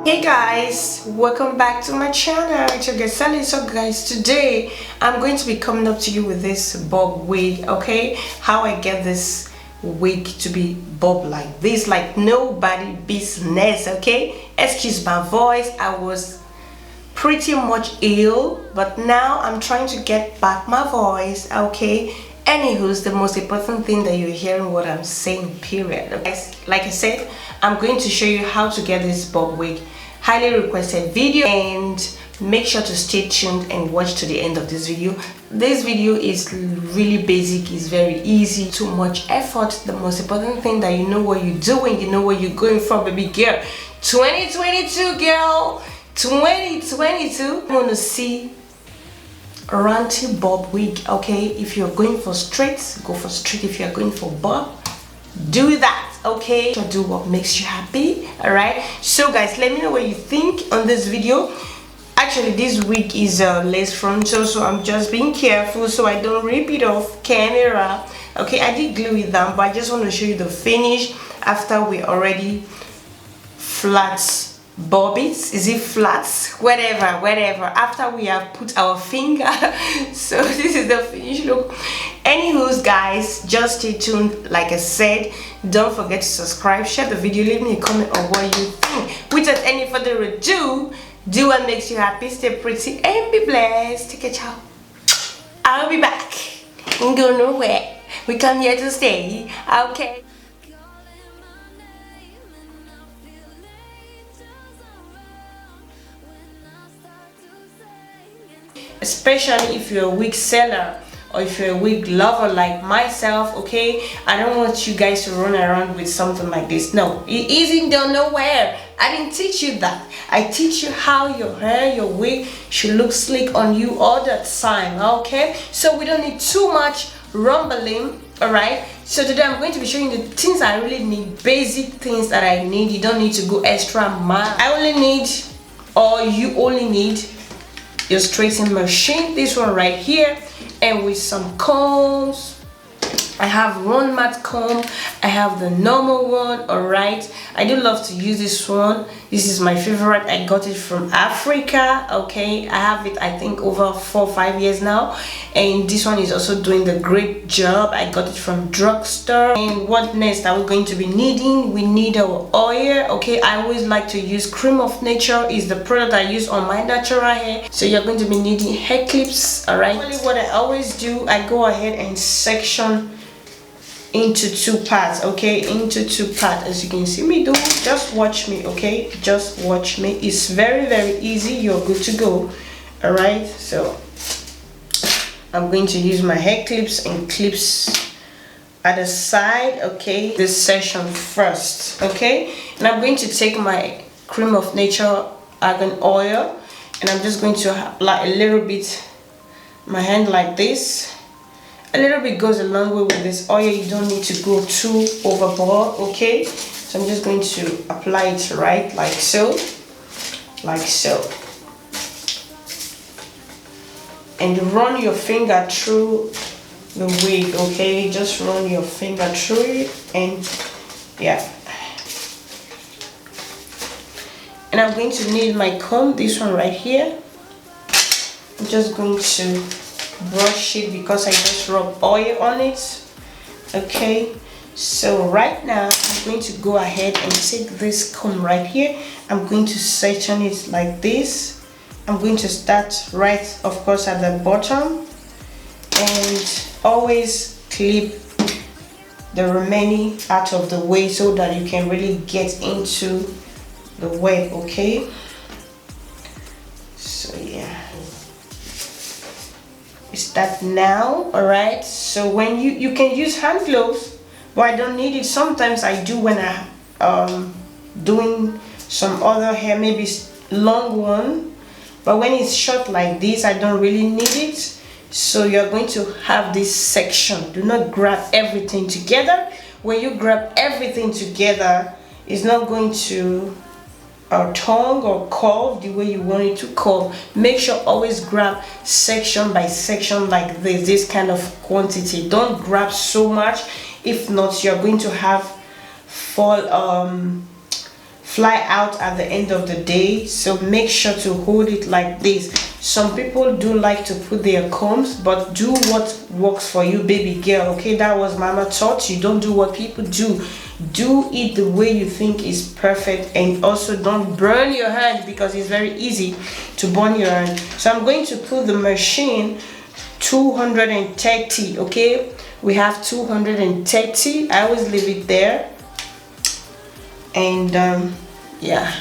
Hey guys, welcome back to my channel. It's your girl Selin. So guys, today I'm going to be coming up to you with this bob wig. Okay, how I get this wig to be bob like this, like nobody business. Okay, excuse my voice, I was pretty much ill, but now I'm trying to get back my voice. Okay, anywho's the most important thing that you're hearing what I'm saying, period. Okay? Like I said, I'm going to show you how to get this bob wig. Highly requested video, and make sure to stay tuned and watch to the end of this video. This video is really basic, it's very easy, too much effort. The most important thing that you know what you're doing, you know what you're going for, baby girl. 2022 girl, 2022. I want to see ranty bob wig. Okay, if you're going for straight, go for straight. If you're going for bob, do that. Okay, so do what makes you happy. All right, so guys, let me know what you think on this video. Actually, this wig is lace frontal, so I'm just being careful so I don't rip it off camera. Okay, I did glue it down, but I just want to show you the finish after we already flat bobbies. Is it flats? Whatever after we have put our finger. So this is the finished look. Anywho's guys, just stay tuned. Like I said, don't forget to subscribe, share the video, leave me a comment on what you think. Without any further ado, do what makes you happy, stay pretty and be blessed. Take care, ciao. I'll be back. Ain't go nowhere, we come here to stay. Okay, especially if you're a wig seller or if you're a wig lover like myself. Okay, I don't want you guys to run around with something like this. No, it isn't done nowhere. I didn't teach you that. I teach you how your hair, your wig should look slick on you all the time. Okay, so we don't need too much rumbling. All right, so today I'm going to be showing you the things I really need, basic things that I need. You don't need to go extra mile. I only need, or you only need, your straightening machine, this one right here, and with some combs. I have one mat comb, I have the normal one. All right, I do love to use this one. This is my favorite. I got it from Africa. Okay, I have it I think over 4 or 5 years now, and this one is also doing the great job. I got it from drugstore. And what next are we going to be needing? We need our oil. Okay, I always like to use Cream of Nature, is the product I use on my natural hair. So you're going to be needing hair clips. All right, what I always do, I go ahead and section into 2 parts. Okay, into 2 parts, as you can see me do. Just watch me. Okay, just watch me. It's very easy. You're good to go. All right, so I'm going to use my hair clips and clips at the side. Okay, this section first. Okay, and I'm going to take my Cream of Nature argan oil, and I'm just going to apply a little bit my hand like this. A little bit goes a long way with this oil. You don't need to go too overboard. Okay, so I'm just going to apply it right like so, and run your finger through the wig. Okay, just run your finger through it, and yeah. And I'm going to need my comb, this one right here. I'm just going to brush it because I just rub oil on it. Okay, so right now I'm going to go ahead and take this comb right here. I'm going to section it like this. I'm going to start right, of course, at the bottom, and always clip the remaining out of the way so that you can really get into the web. Okay, so yeah, start now. All right, so when you can use hand gloves, but I don't need it. Sometimes I do when I doing some other hair, maybe long one, but when it's short like this, I don't really need it. So you're going to have this section. Do not grab everything together. When you grab everything together, it's not going to tongue or curve the way you want it to curve. Make sure always grab section by section like this kind of quantity. Don't grab so much, if not you're going to have fall fly out at the end of the day, so make sure to hold it like this. Some people do like to put their combs, but do what works for you, baby girl. Okay, that was mama taught you. Don't do what people do. Do it the way you think is perfect, and also don't burn your hand, because it's very easy to burn your hand. So I'm going to put the machine 230. Okay, we have 230. I always leave it there. And yeah,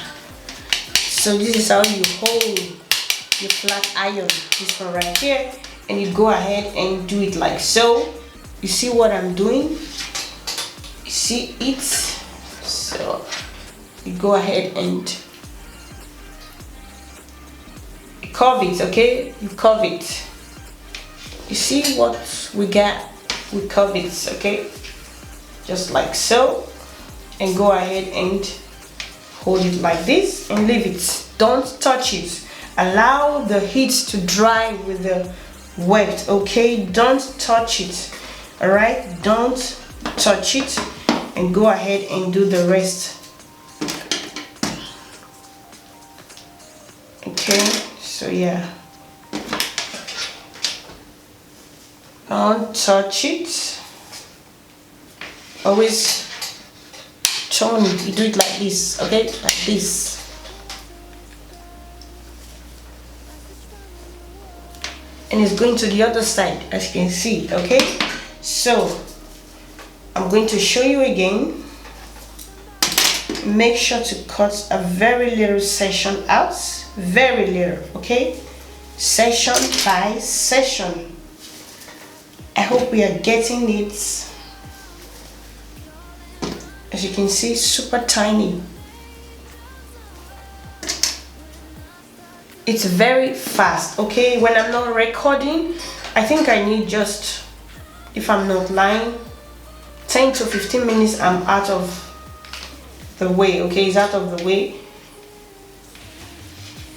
so this is how you hold your flat iron, this one right here, and you go ahead and do it like so. You see what I'm doing? You see it? So you go ahead and curve it. Okay, you curve it. You see what we got? We curve it. Okay, just like so. And go ahead and hold it like this and leave it. Don't touch it. Allow the heat to dry with the wet. Okay, don't touch it. All right, don't touch it, and go ahead and do the rest. Okay, so yeah, don't touch it. Always turn it. You do it like this. Okay, like this. And it's going to the other side, as you can see. Okay, so I'm going to show you again. Make sure to cut a very little section out, very little. Okay, section by section. I hope we are getting it. As you can see, super tiny. It's very fast. Okay, when I'm not recording, I think I need just, if I'm not lying, 10 to 15 minutes. I'm out of the way. Okay, it's out of the way.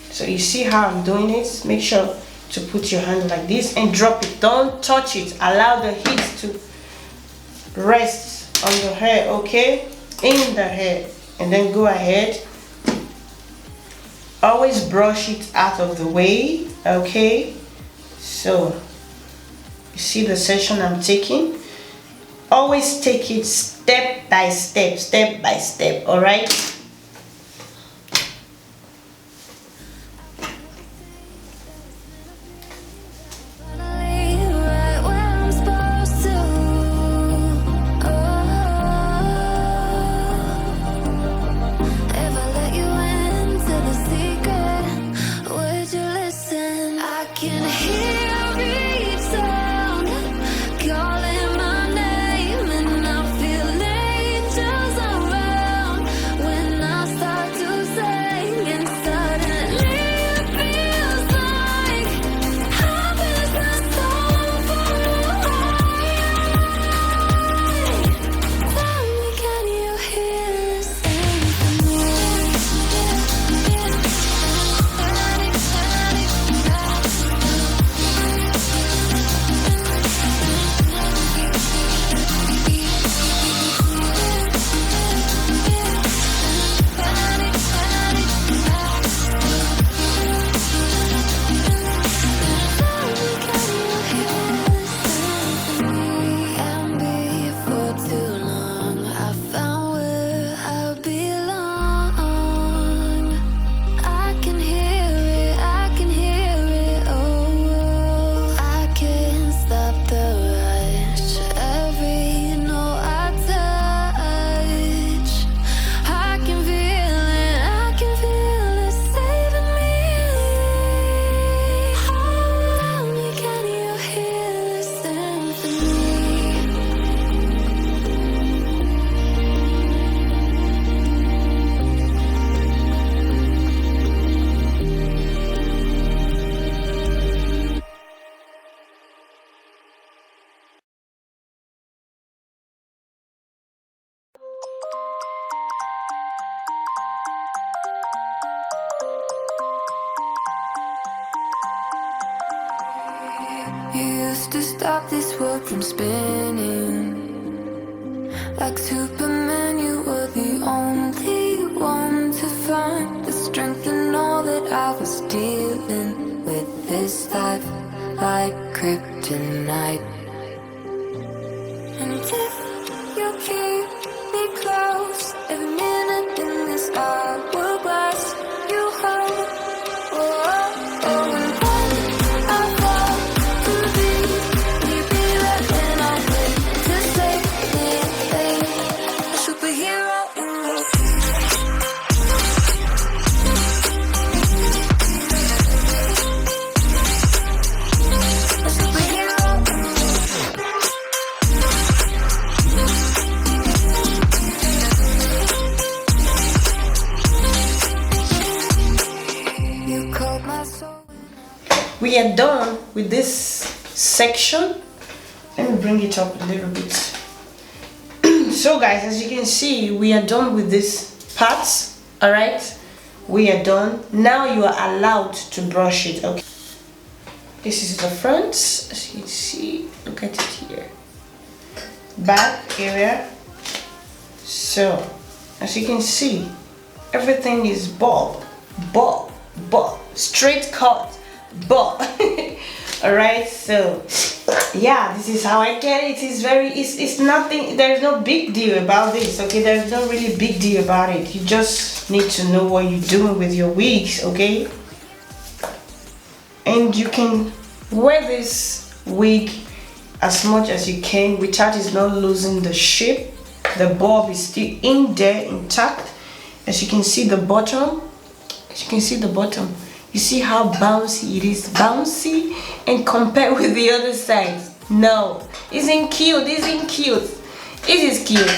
So you see how I'm doing it. Make sure to put your hand like this and drop it. Don't touch it. Allow the heat to rest on your hair. Okay, in the hair, and then go ahead. Always brush it out of the way. Okay, so you see the section I'm taking. Always take it step by step, step by step. All right. You used to stop this world from spinning. Like Superman, you were the only one life like kryptonite. And if you keep me close, every minute in this hourglass you hold. Oh, oh, oh, and when I fall to be, will you be there when I'm here to save me? A superhero in your we are done with this section. Let me bring it up a little bit. So guys, as you can see, we are done with this parts. All right, we are done. Now you are allowed to brush it. Okay, this is the front. As you can see, look at it here, back area. So as you can see, everything is bob, straight cut, bob. All right, so yeah, this is how I get it. It's nothing, there's no big deal about this. Okay, there's no really big deal about it. You just need to know what you're doing with your wigs. Okay, and you can wear this wig as much as you can without it not losing the shape. The bob is still in there intact. As you can see the bottom, you see how bouncy it is, bouncy, and compared with the other side, no, isn't cute. This is cute.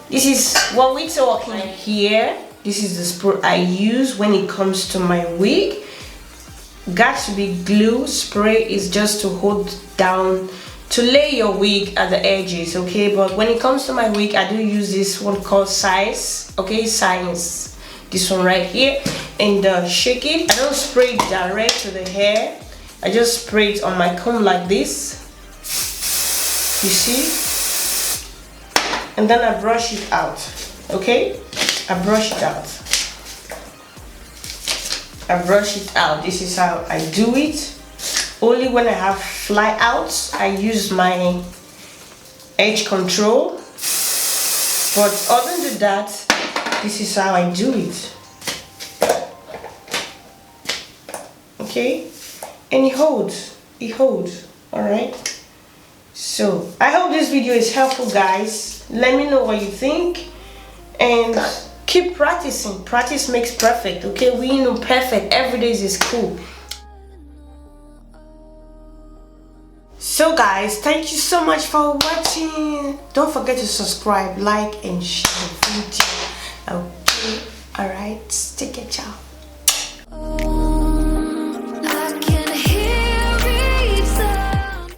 This is what we're talking here. This is the spray I use when it comes to my wig. Got to be glue. Spray is just to hold down, to lay your wig at the edges. Okay, but when it comes to my wig, I do use this one called Size. Okay, Science, this one right here, and shake it. I don't spray it direct to the hair. I just spray it on my comb like this, you see, and then I brush it out. Okay, I brush it out. This is how I do it. Only when I have fly outs, I use my edge control, but other than that, this is how I do it. Okay, and it holds, all right. So I hope this video is helpful, guys. Let me know what you think, and keep practicing. Practice makes perfect. Okay, we know perfect every day is cool. So guys, thank you so much for watching. Don't forget to subscribe, like, and share the video. Okay, all right, take care, ciao.